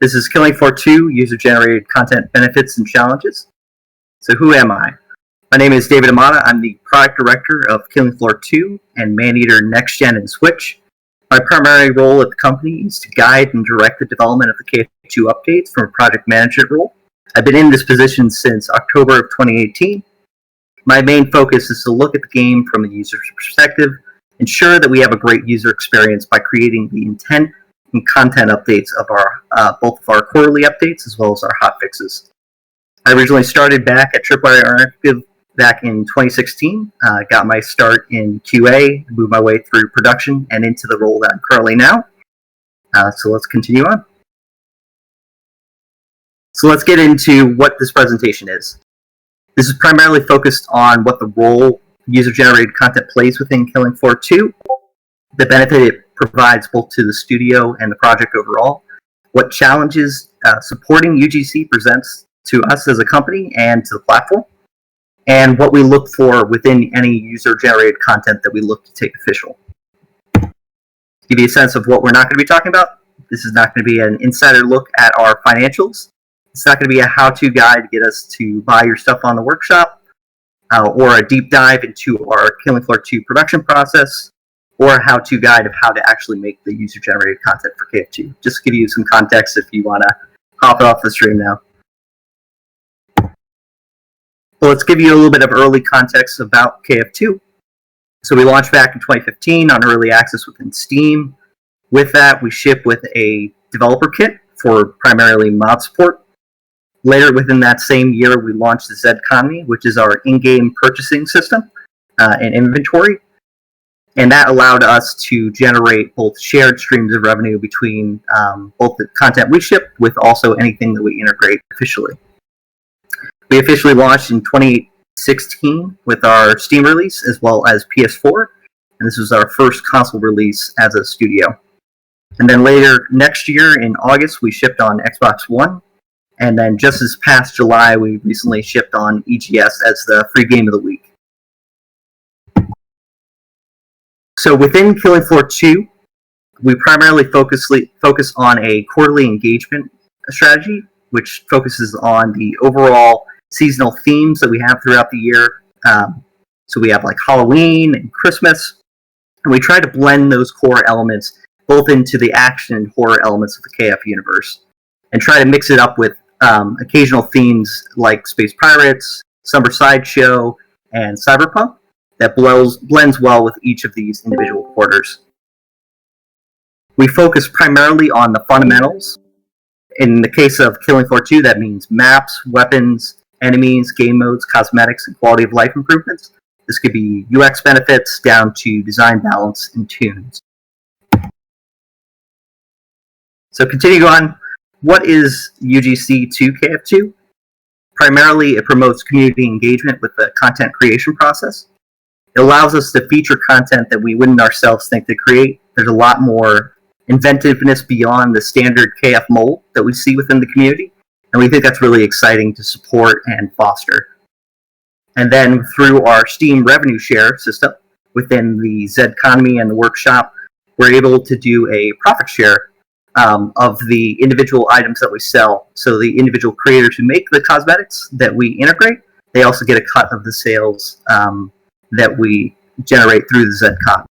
This is Killing Floor 2, user-generated content benefits and challenges. So who am I? My name is David Amata. I'm the product director of Killing Floor 2 and Maneater Next Gen and Switch. My primary role at the company is to guide and direct the development of the KF2 updates from a project management role. I've been in this position since October of 2018. My main focus is to look at the game from a user's perspective, ensure that we have a great user experience by creating the intent and content updates of our both of our quarterly updates as well as our hotfixes. I originally started back at Tripwire Interactive back in 2016. Got my start in QA, moved my way through production and into the role that I'm currently now. So let's continue on. So let's get into what this presentation is. This is primarily focused on what the role user-generated content plays within Killing Floor 2, the benefit it provides both to the studio and the project overall, what challenges supporting UGC presents to us as a company and to the platform, and what we look for within any user-generated content that we look to take official. To give you a sense of what we're not going to be talking about, this is not going to be an insider look at our financials. It's not going to be a how-to guide to get us to buy your stuff on the workshop, or a deep dive into our Killing Floor 2 production process, or a how-to guide of how to actually make the user-generated content for KF2. Just to give you some context if you want to hop off the stream now. So let's give you a little bit of early context about KF2. So we launched back in 2015 on early access within Steam. With that, we ship with a developer kit for primarily mod support. Later within that same year, we launched the Z Economy, which is our in-game purchasing system and inventory. And that allowed us to generate both shared streams of revenue between both the content we ship with also anything that we integrate officially. We officially launched in 2016 with our Steam release as well as PS4. And this was our first console release as a studio. And then later next year in August, we shipped on Xbox One. And then just this past July, we recently shipped on EGS as the free game of the week. So within Killing Floor 2, we primarily focus on a quarterly engagement strategy, which focuses on the overall seasonal themes that we have throughout the year. So we have like Halloween and Christmas, and we try to blend those core elements both into the action and horror elements of the KF universe, and try to mix it up with occasional themes like Space Pirates, Summer Sideshow, and Cyberpunk that blends well with each of these individual quarters. We focus primarily on the fundamentals. In the case of Killing Floor 2, that means maps, weapons, enemies, game modes, cosmetics, and quality of life improvements. This could be UX benefits down to design balance and tunes. So continuing on, what is UGC2 KF2? Primarily, it promotes community engagement with the content creation process. It allows us to feature content that we wouldn't ourselves think to create. There's a lot more inventiveness beyond the standard KF mold that we see within the community, and we think that's really exciting to support and foster. And then through our Steam revenue share system within the Z Economy and the workshop, we're able to do a profit share of the individual items that we sell. So the individual creators who make the cosmetics that we integrate, they also get a cut of the sales that we generate through the Z Economy.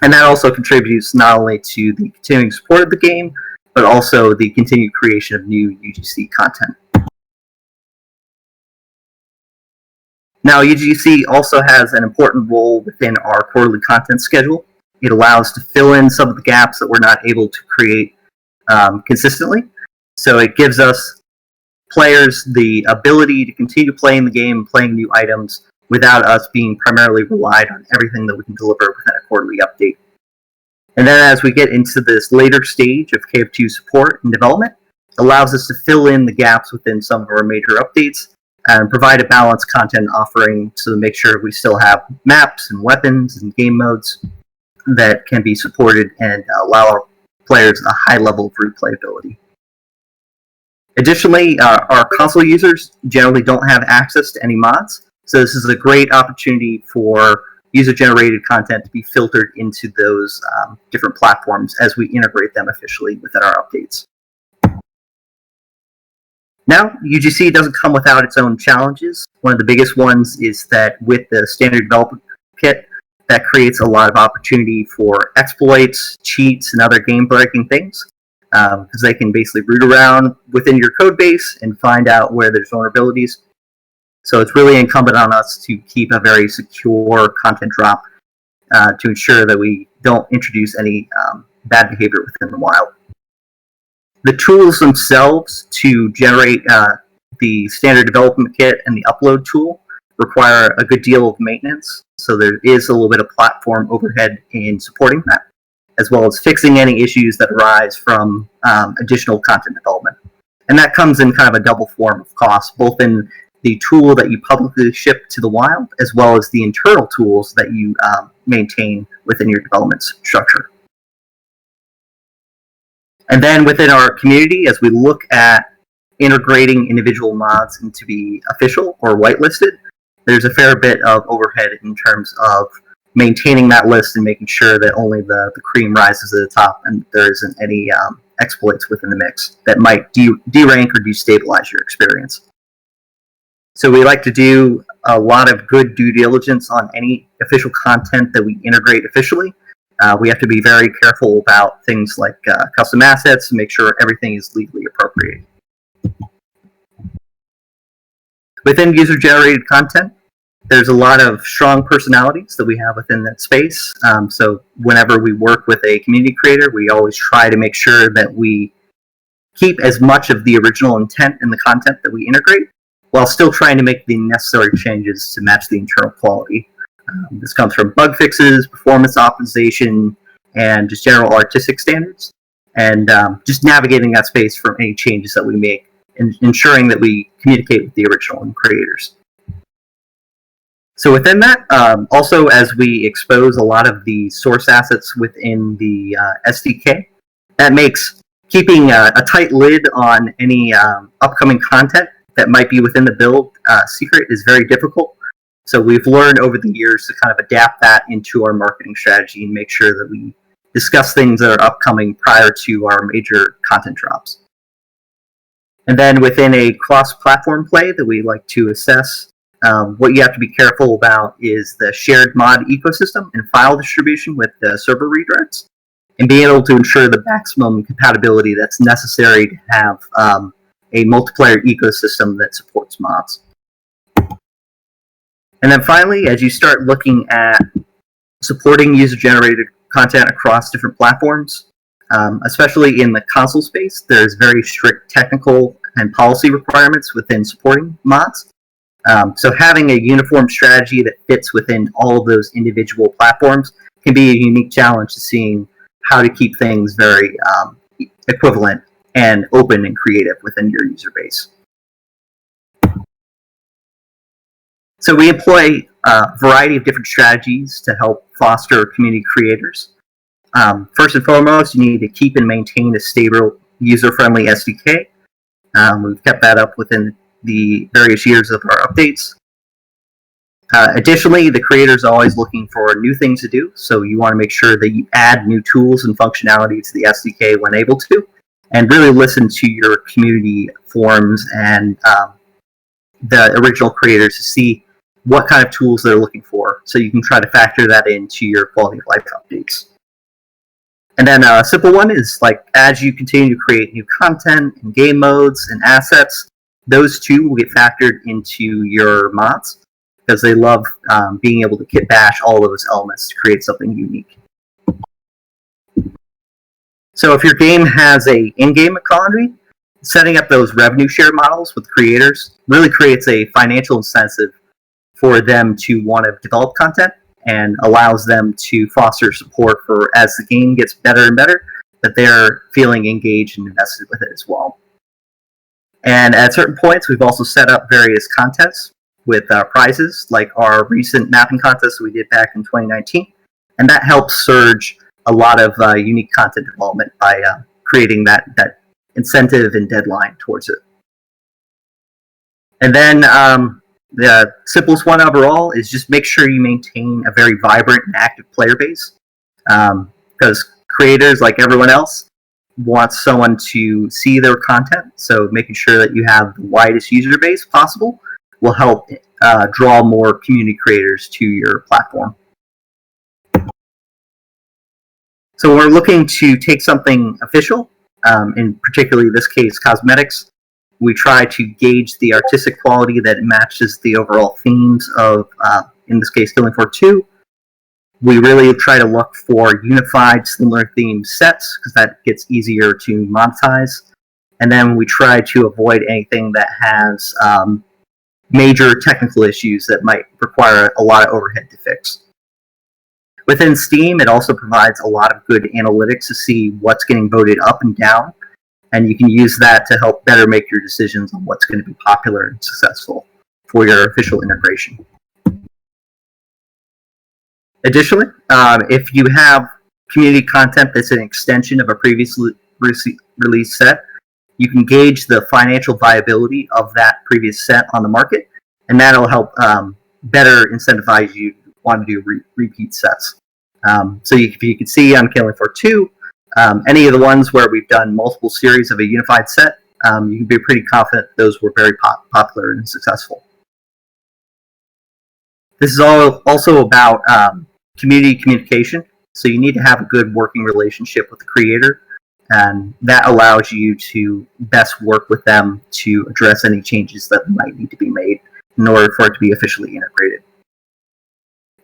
And that also contributes not only to the continuing support of the game, but also the continued creation of new UGC content. Now, UGC also has an important role within our quarterly content schedule. It allows to fill in some of the gaps that we're not able to create consistently. So it gives us players the ability to continue playing the game, playing new items, without us being primarily relied on everything that we can deliver within a quarterly update. And then as we get into this later stage of KF2 support and development, it allows us to fill in the gaps within some of our major updates and provide a balanced content offering to make sure we still have maps and weapons and game modes that can be supported and allow our players a high level of replayability. Additionally, our console users generally don't have access to any mods, so this is a great opportunity for user-generated content to be filtered into those different platforms as we integrate them officially within our updates. Now, UGC doesn't come without its own challenges. One of the biggest ones is that with the standard development kit, that creates a lot of opportunity for exploits, cheats, and other game-breaking things, because they can basically root around within your code base and find out where there's vulnerabilities. So it's really incumbent on us to keep a very secure content drop to ensure that we don't introduce any bad behavior within the wild. The tools themselves to generate the standard development kit and the upload tool require a good deal of maintenance, so there is a little bit of platform overhead in supporting that, as well as fixing any issues that arise from additional content development. And that comes in kind of a double form of cost, both in the tool that you publicly ship to the wild, as well as the internal tools that you maintain within your development structure. And then within our community, as we look at integrating individual mods into be official or whitelisted, there's a fair bit of overhead in terms of maintaining that list and making sure that only the cream rises to the top and there isn't any exploits within the mix that might derank or destabilize your experience. So we like to do a lot of good due diligence on any official content that we integrate officially. We have to be very careful about things like custom assets to make sure everything is legally appropriate. Within user-generated content, there's a lot of strong personalities that we have within that space. So whenever we work with a community creator, we always try to make sure that we keep as much of the original intent in the content that we integrate, while still trying to make the necessary changes to match the internal quality. This comes from bug fixes, performance optimization, and just general artistic standards, and just navigating that space from any changes that we make, and ensuring that we communicate with the original creators. So within that, also as we expose a lot of the source assets within the SDK, that makes keeping a tight lid on any upcoming content that might be within the build secret is very difficult. So we've learned over the years to kind of adapt that into our marketing strategy and make sure that we discuss things that are upcoming prior to our major content drops. And then within a cross-platform play that we like to assess, what you have to be careful about is the shared mod ecosystem and file distribution with the server redirects, and being able to ensure the maximum compatibility that's necessary to have a multiplayer ecosystem that supports mods. And then finally, as you start looking at supporting user-generated content across different platforms, especially in the console space, there's very strict technical and policy requirements within supporting mods. So having a uniform strategy that fits within all of those individual platforms can be a unique challenge to seeing how to keep things very equivalent and open and creative within your user base. So we employ a variety of different strategies to help foster community creators. First and foremost, you need to keep and maintain a stable, user-friendly SDK. We've kept that up within the various years of our updates. Additionally, the creators are always looking for new things to do, so you want to make sure that you add new tools and functionality to the SDK when able to, and really listen to your community forums and the original creators to see what kind of tools they're looking for, so you can try to factor that into your quality of life updates. And then a simple one is, like, as you continue to create new content and game modes and assets, those too will get factored into your mods, because they love being able to kit bash all of those elements to create something unique. So if your game has a in-game economy, setting up those revenue share models with creators really creates a financial incentive for them to want to develop content, and allows them to foster support for, as the game gets better and better, that they're feeling engaged and invested with it as well. And at certain points, we've also set up various contests with prizes, like our recent mapping contest we did back in 2019, and that helps surge a lot of unique content development by creating that incentive and deadline towards it. And then the simplest one overall is just make sure you maintain a very vibrant and active player base, because creators, like everyone else, wants someone to see their content, so making sure that you have the widest user base possible will help draw more community creators to your platform. So when we're looking to take something official, in particularly this case cosmetics, we try to gauge the artistic quality that matches the overall themes of, in this case, Killing Floor 2. We really try to look for unified, similar theme sets, because that gets easier to monetize. And then we try to avoid anything that has major technical issues that might require a lot of overhead to fix. Within Steam, it also provides a lot of good analytics to see what's getting voted up and down, and you can use that to help better make your decisions on what's going to be popular and successful for your official integration. Additionally, if you have community content that's an extension of a previously released set, you can gauge the financial viability of that previous set on the market, and that'll help better incentivize you to want to do repeat sets. So if you can see on Killing Floor 2, any of the ones where we've done multiple series of a unified set, you can be pretty confident those were very popular and successful. This is also about community communication, so you need to have a good working relationship with the creator, and that allows you to best work with them to address any changes that might need to be made in order for it to be officially integrated.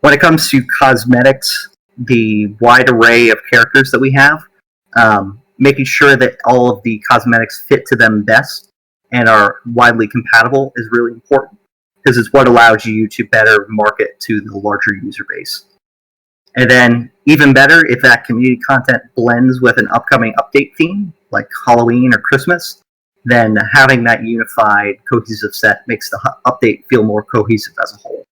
When it comes to cosmetics, the wide array of characters that we have, making sure that all of the cosmetics fit to them best and are widely compatible is really important, because it's what allows you to better market to the larger user base. And then, even better, if that community content blends with an upcoming update theme, like Halloween or Christmas, then having that unified, cohesive set makes the update feel more cohesive as a whole.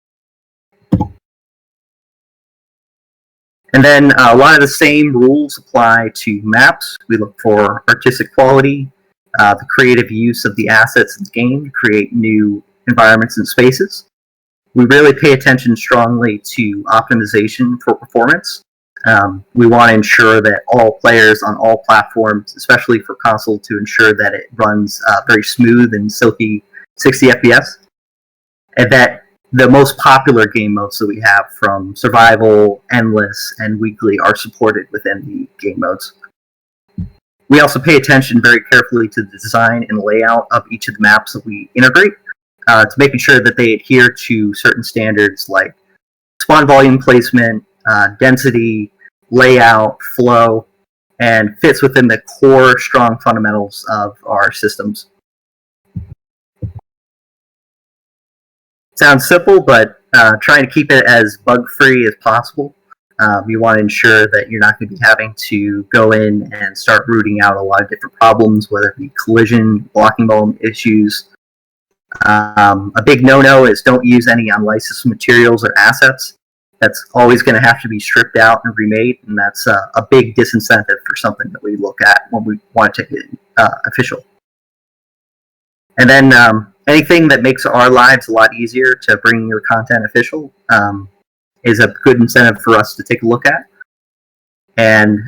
And then a lot of the same rules apply to maps. We look for artistic quality, the creative use of the assets in the game to create new environments and spaces. We really pay attention strongly to optimization for performance. We want to ensure that all players on all platforms, especially for console, to ensure that it runs very smooth and silky 60 FPS, and that the most popular game modes that we have, from survival, endless, and weekly, are supported within the game modes. We also pay attention very carefully to the design and layout of each of the maps that we integrate, to making sure that they adhere to certain standards like spawn volume placement, density, layout, flow, and fits within the core strong fundamentals of our systems. Sounds simple, but trying to keep it as bug-free as possible. You want to ensure that you're not going to be having to go in and start rooting out a lot of different problems, whether it be collision, blocking moment issues. A big no-no is don't use any unlicensed materials or assets. That's always going to have to be stripped out and remade, and that's a big disincentive for something that we look at when we want to take it official. And then anything that makes our lives a lot easier to bring your content official is a good incentive for us to take a look at. And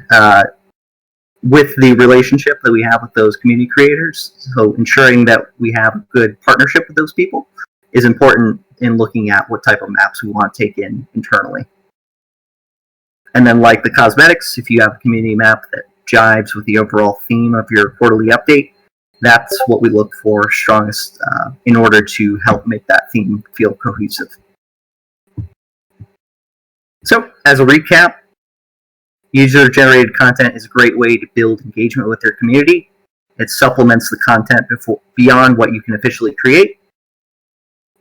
with the relationship that we have with those community creators, so ensuring that we have a good partnership with those people is important in looking at what type of maps we want to take in internally. And then, like the cosmetics, if you have a community map that jives with the overall theme of your quarterly update, that's what we look for strongest in order to help make that theme feel cohesive. So, as a recap, user-generated content is a great way to build engagement with your community. It supplements the content beyond what you can officially create.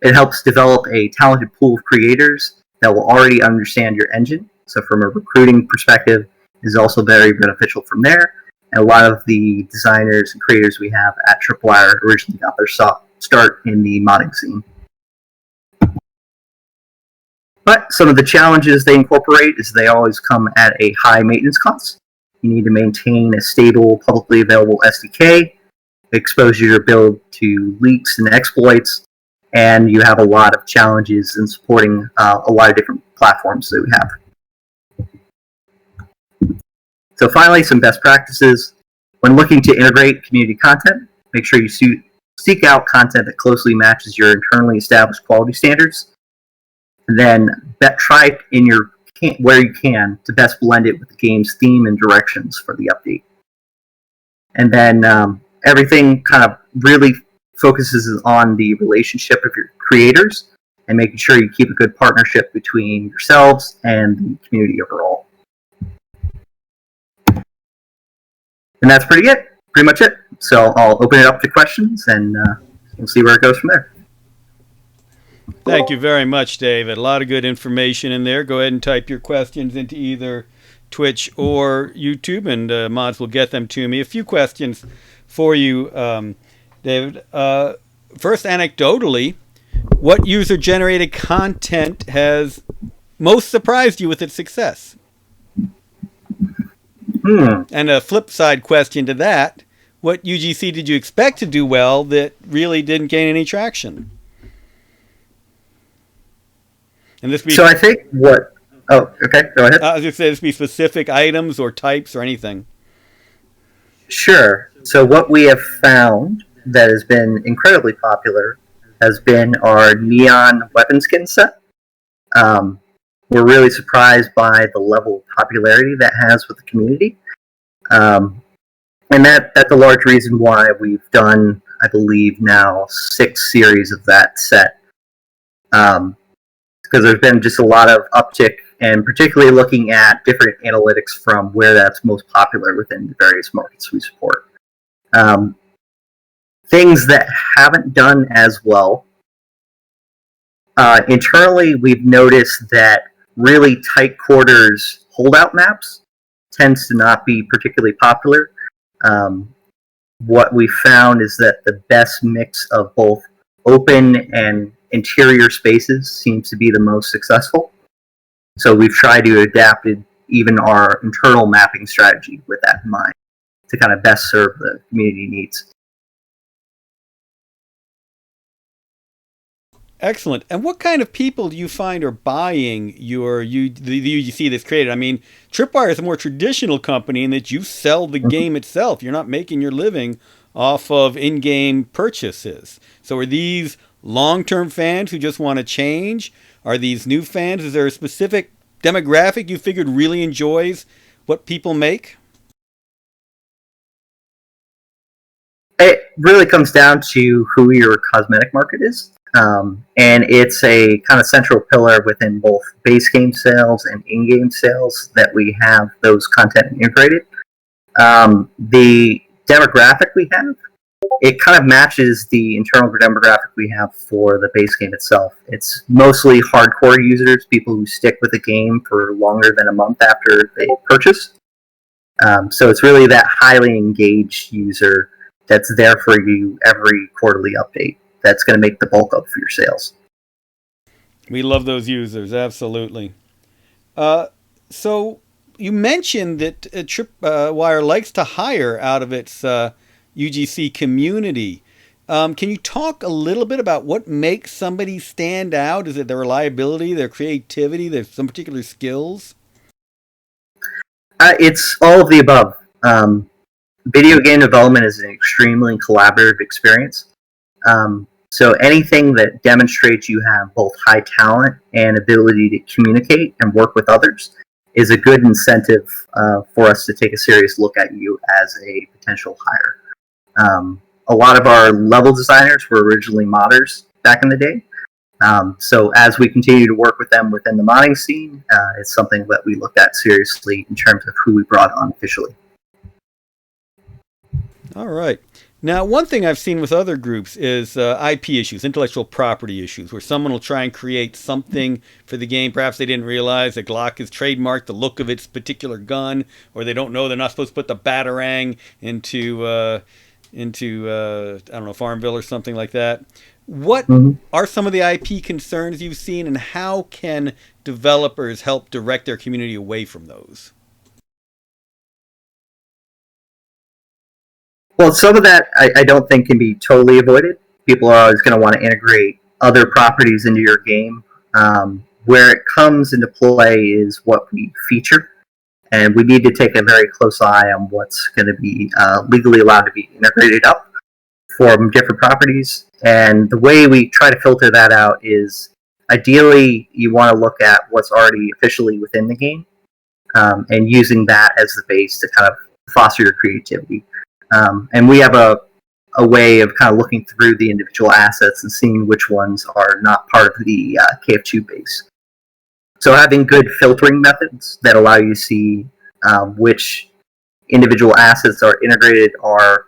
It helps develop a talented pool of creators that will already understand your engine. So from a recruiting perspective, it is also very beneficial from there. And a lot of the designers and creators we have at Tripwire originally got their start in the modding scene. But some of the challenges they incorporate is they always come at a high maintenance cost. You need to maintain a stable, publicly available SDK, expose your build to leaks and exploits, and you have a lot of challenges in supporting a lot of different platforms that we have. So finally, some best practices. When looking to integrate community content, make sure you seek out content that closely matches your internally established quality standards. And then try where you can to best blend it with the game's theme and directions for the update. And then everything kind of really focuses on the relationship of your creators and making sure you keep a good partnership between yourselves and the community overall. And that's pretty much it. So I'll open it up to questions, and we'll see where it goes from there. Thank you very much, David. A lot of good information in there. Go ahead and type your questions into either Twitch or YouTube, and mods will get them to me. A few questions for you, David. First, anecdotally, what user-generated content has most surprised you with its success? And a flip side question to that, what UGC did you expect to do well that really didn't gain any traction? And this I think what... Oh, okay, go ahead. I was going to say this be specific items or types or anything. Sure. So what we have found that has been incredibly popular has been our neon weapon skin set. We're really surprised by the level of popularity that has with the community. And that's a large reason why we've done, I believe, now 6 series of that set. Because there's been just a lot of uptick, and particularly looking at different analytics from where that's most popular within the various markets we support. Things that haven't done as well. Internally, we've noticed that really tight quarters holdout maps tends to not be particularly popular. What we found is that the best mix of both open and interior spaces seems to be the most successful. So we've tried to adapt even our internal mapping strategy with that in mind to kind of best serve the community needs. Excellent. And what kind of people do you find are buying the UGC that's created? I mean, Tripwire is a more traditional company in that you sell the game itself. You're not making your living off of in-game purchases. So are these long-term fans who just want to change? Are these new fans? Is there a specific demographic you figured really enjoys what people make? It really comes down to who your cosmetic market is. And it's a kind of central pillar within both base game sales and in-game sales that we have those content integrated. The demographic we have, it kind of matches the internal demographic we have for the base game itself. It's mostly hardcore users, people who stick with the game for longer than a month after they purchase. So it's really that highly engaged user that's there for you every quarterly update. That's going to make the bulk up for your sales. We love those users, absolutely. So you mentioned that Tripwire likes to hire out of its UGC community. Can you talk a little bit about what makes somebody stand out? Is it their reliability, their creativity, their some particular skills? It's all of the above. Video game development is an extremely collaborative experience. So anything that demonstrates you have both high talent and ability to communicate and work with others is a good incentive for us to take a serious look at you as a potential hire. A lot of our level designers were originally modders back in the day. So as we continue to work with them within the modding scene, it's something that we looked at seriously in terms of who we brought on officially. All right. Now, one thing I've seen with other groups is IP issues, intellectual property issues, where someone will try and create something for the game. Perhaps they didn't realize that Glock has trademarked the look of its particular gun, or they don't know they're not supposed to put the Batarang into I don't know, Farmville or something like that. What are some of the IP concerns you've seen, and how can developers help direct their community away from those? Well, some of that I don't think can be totally avoided. People are always going to want to integrate other properties into your game. Where it comes into play is what we feature And we need to take a very close eye on what's going to be legally allowed to be integrated up from different properties. And the way we try to filter that out is ideally you want to look at what's already officially within the game, and using that as the base to kind of foster your creativity. And we have a way of kind of looking through the individual assets and seeing which ones are not part of the KF2 base. So having good filtering methods that allow you to see which individual assets are integrated are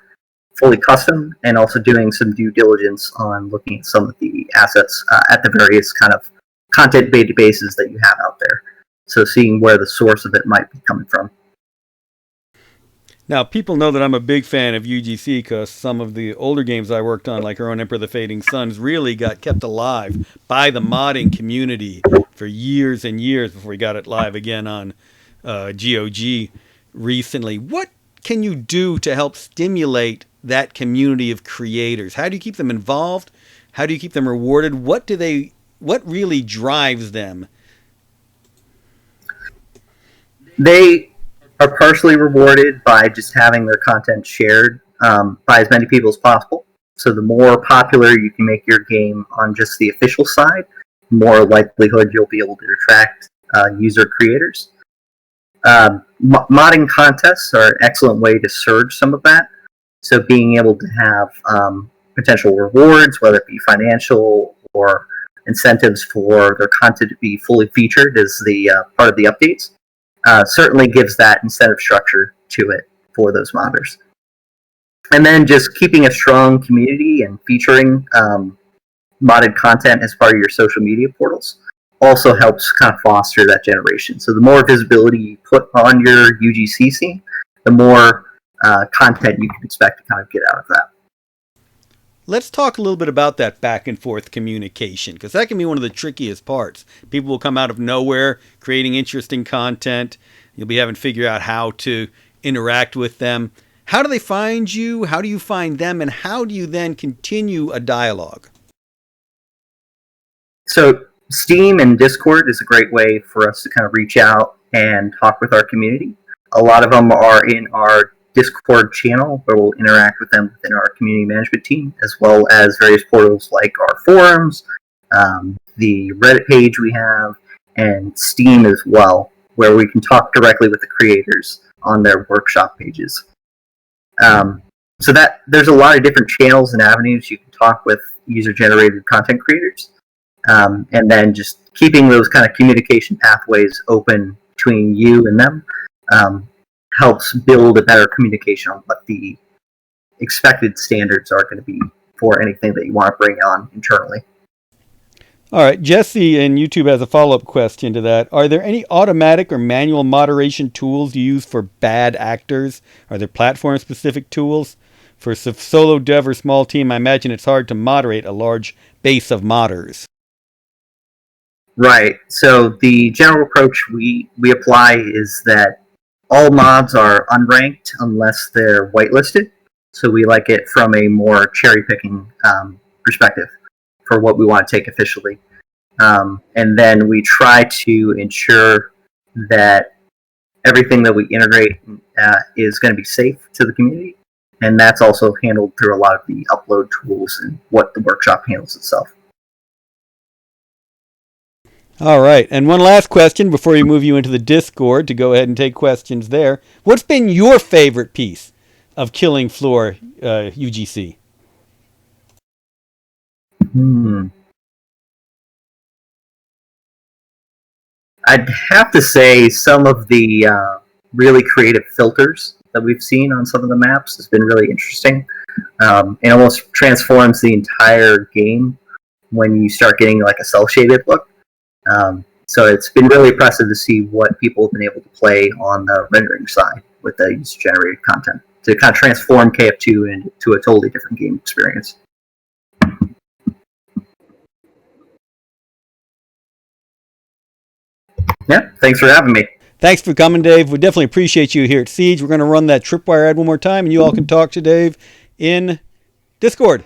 fully custom, and also doing some due diligence on looking at some of the assets at the various kind of content databases that you have out there. So seeing where the source of it might be coming from. Now, people know that I'm a big fan of UGC because some of the older games I worked on, like our own Emperor of the Fading Suns, really got kept alive by the modding community for years and years before we got it live again on GOG recently. What can you do to help stimulate that community of creators? How do you keep them involved? How do you keep them rewarded? What really drives them? They are partially rewarded by just having their content shared by as many people as possible. So the more popular you can make your game on just the official side, the more likelihood you'll be able to attract user creators. Modding contests are an excellent way to surge some of that. So being able to have potential rewards, whether it be financial or incentives for their content to be fully featured as the part of the updates, certainly gives that incentive structure to it for those modders. And then just keeping a strong community and featuring modded content as part of your social media portals also helps kind of foster that generation. So the more visibility you put on your UGC scene, the more content you can expect to kind of get out of that. Let's talk a little bit about that back and forth communication, because that can be one of the trickiest parts. People will come out of nowhere creating interesting content. You'll be having to figure out how to interact with them. How do they find you? How do you find them? And how do you then continue a dialogue? So Steam and Discord is a great way for us to kind of reach out and talk with our community. A lot of them are in our Discord channel where we'll interact with them within our community management team, as well as various portals like our forums, the Reddit page we have, and Steam as well, where we can talk directly with the creators on their workshop pages. So that there's a lot of different channels and avenues you can talk with user-generated content creators, and then just keeping those kind of communication pathways open between you and them helps build a better communication on what the expected standards are going to be for anything that you want to bring on internally. All right, Jesse in YouTube has a follow-up question to that. Are there any automatic or manual moderation tools you use for bad actors? Are there platform-specific tools? For a solo dev or small team, I imagine it's hard to moderate a large base of modders. Right. So the general approach we apply is that all mods are unranked unless they're whitelisted. So we like it from a more cherry-picking perspective for what we want to take officially. And then we try to ensure that everything that we integrate is going to be safe to the community. And that's also handled through a lot of the upload tools and what the workshop handles itself. All right, and one last question before we move you into the Discord to go ahead and take questions there. What's been your favorite piece of Killing Floor UGC? I'd have to say some of the really creative filters that we've seen on some of the maps has been really interesting. It almost transforms the entire game when you start getting like a cel-shaded look. So it's been really impressive to see what people have been able to play on the rendering side with the user-generated content to kind of transform KF2 into a totally different game experience. Yeah, thanks for having me. Thanks for coming, Dave. We definitely appreciate you here at Siege. We're going to run that Tripwire ad one more time, and you all can talk to Dave in Discord.